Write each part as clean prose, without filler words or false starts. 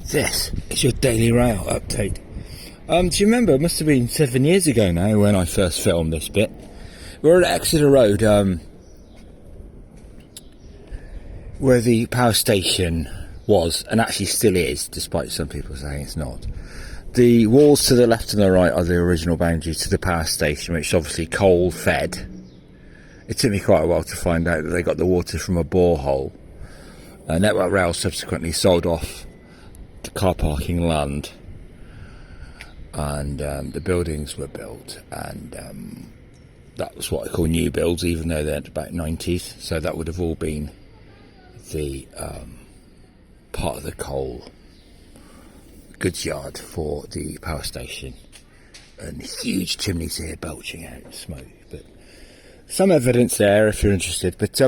This is your Daily Rail update. Do you remember, it must have been 7 years ago now when I first filmed this bit. We're at Exeter Road, where the power station was, and actually still is, despite some people saying it's not. The walls to the left and the right are the original boundary to the power station, which is obviously coal fed. It took me quite a while to find out that they got the water from a borehole. Network Rail subsequently sold off the car parking land, and the buildings were built, and that was what I call new builds, even though they're about 90s. So that would have all been the part of the coal goods yard for the power station, and huge chimneys here belching out smoke. But some evidence there if you're interested. But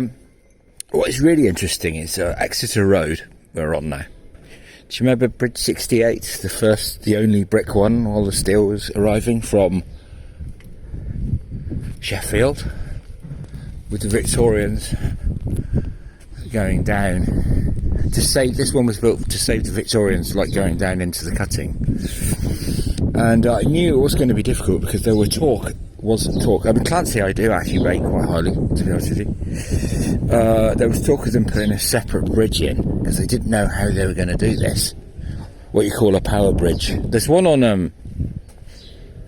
what is really interesting is Exeter Road we're on now. Do you remember Bridge 68, the only brick one while the steel was arriving from Sheffield, with the Victorians going down to save. This one was built to save the Victorians, like going down into the cutting. And I knew it was going to be difficult because there was talk. I mean, Clancy I do actually rate quite highly, to be honest with you. There was talk of them putting a separate bridge in because they didn't know how they were going to do this. What you call a power bridge. There's one on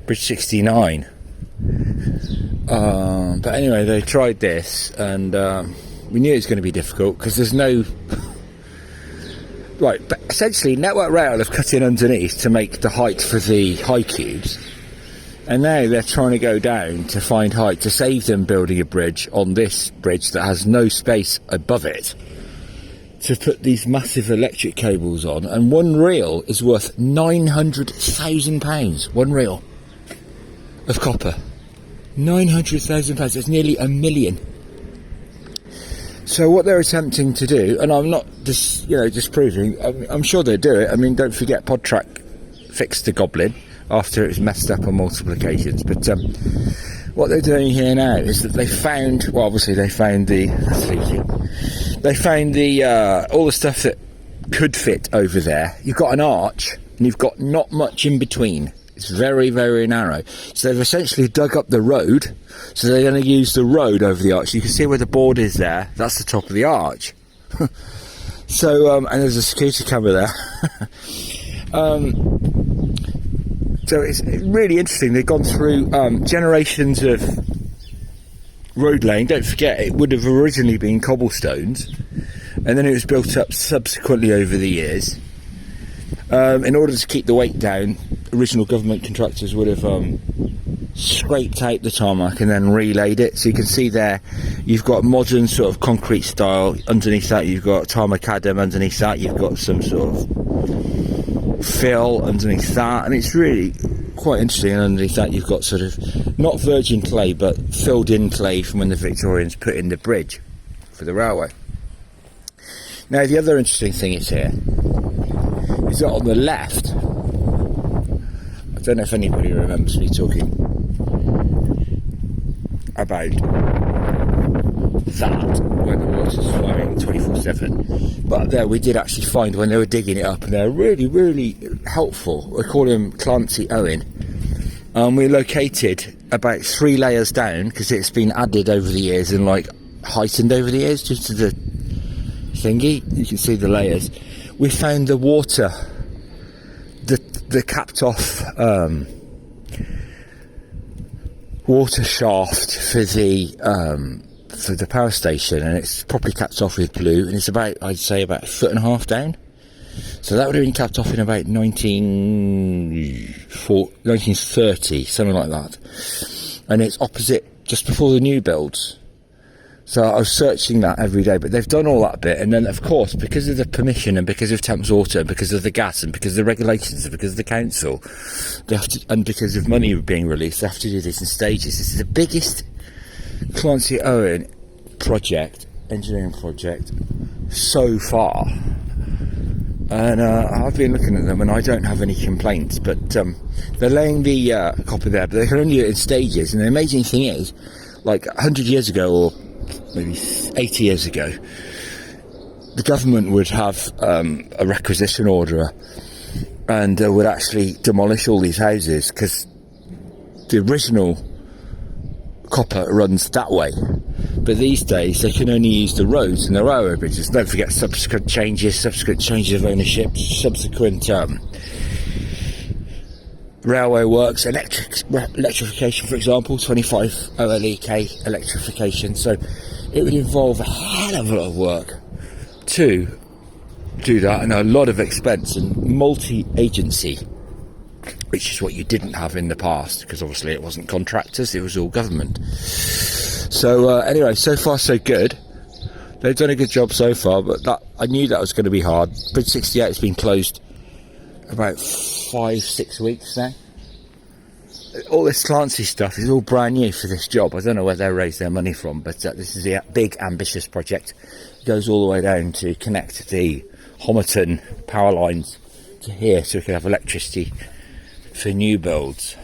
Bridge 69. But anyway, they tried this, and we knew it was going to be difficult because there's no. Right, but essentially, Network Rail have cut in underneath to make the height for the high cubes. And now they're trying to go down to find height to save them building a bridge on this bridge that has no space above it to put these massive electric cables on. And one reel is worth £900,000. One reel of copper. £900,000. It's nearly $1 million. So what they're attempting to do, and I'm not just disproving, I'm sure they'll do it. I mean, don't forget Podtrack fixed the Goblin after it was messed up on multiple occasions. But what they're doing here now is that they found, well, obviously they found all the stuff that could fit over there. You've got an arch, and you've got not much in between. It's very, very narrow. So they've essentially dug up the road, so they're going to use the road over the arch. You can see where the board is there. That's the top of the arch. So, and there's a security camera there. So it's really interesting. They've gone through generations of road laying. Don't forget, it would have originally been cobblestones, and then it was built up subsequently over the years. In order to keep the weight down, original government contractors would have scraped out the tarmac and then relaid it. So you can see there, you've got modern sort of concrete style. Underneath that, you've got tarmacadam. Underneath that, you've got some sort of fill underneath that, and it's really quite interesting. And underneath that, you've got sort of not virgin clay, but filled in clay from when the Victorians put in the bridge for the railway. Now, the other interesting thing is here is that on the left, I don't know if anybody remembers me talking about that when the water's flowing 24/7, but there we did actually find when they were digging it up, and they're really, really helpful. We call him Clancy Owen. We located about 3 layers down because it's been added over the years and like heightened over the years due to the thingy. You can see the layers. We found the water, the capped off water shaft for the power station, and it's properly capped off with glue, and it's about, I'd say, about 1.5 foot down. So that would have been capped off in about 1930, something like that. And it's opposite, just before the new builds. So I was searching that every day, but they've done all that bit. And then, of course, because of the permission and because of Thames Water and because of the gas and because of the regulations and because of the council, they have to, and because of money being released, they have to do this in stages. This is the biggest Clancy Owen project, engineering project, so far. And I've been looking at them and I don't have any complaints, but they're laying the copper there, but they can only do it in stages. And the amazing thing is, like 100 years ago, or maybe 80 years ago, the government would have a requisition order and would actually demolish all these houses, because the original copper runs that way, but these days they can only use the roads and the railway bridges. Don't forget subsequent changes of ownership, subsequent railway works, electrification, for example, 25 OLEK electrification. So it would involve a hell of a lot of work to do that, and a lot of expense and multi-agency, which is what you didn't have in the past, because obviously it wasn't contractors, it was all government. So anyway, so far so good. They've done a good job so far, but I knew that was going to be hard. Bridge 68 has been closed about 5-6 weeks now. All this Clancy stuff is all brand new for this job. I don't know where they raised their money from, but this is a big ambitious project. It goes all the way down to connect the Homerton power lines to here, so we can have electricity for new builds.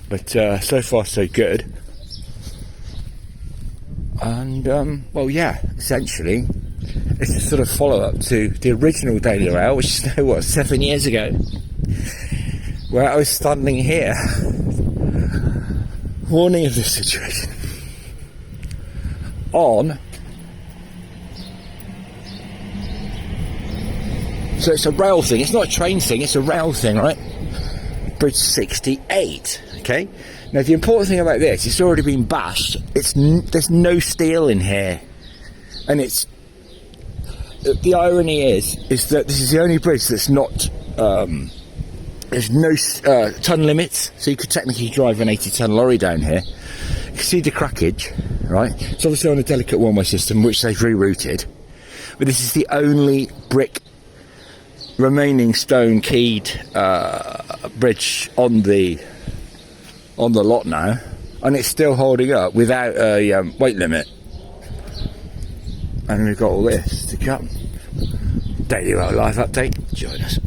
But so far so good. And well, yeah, essentially it's a sort of follow-up to the original Daily Rail, which is now, what, 7 years ago, where I was standing here warning of this situation on, so it's a rail thing, it's not a train thing, it's a rail thing, right? Bridge 68, okay? Now the important thing about this, it's already been bashed, there's no steel in here, and it's, the irony is that this is the only bridge that's not, there's no ton limits, so you could technically drive an 80-ton lorry down here. You can see the crackage, right? It's obviously on a delicate one-way system, which they've rerouted, but this is the only brick remaining stone keyed bridge on the lot now, and it's still holding up without a weight limit. And we've got all this to come. Daily Rail Live update. Join us.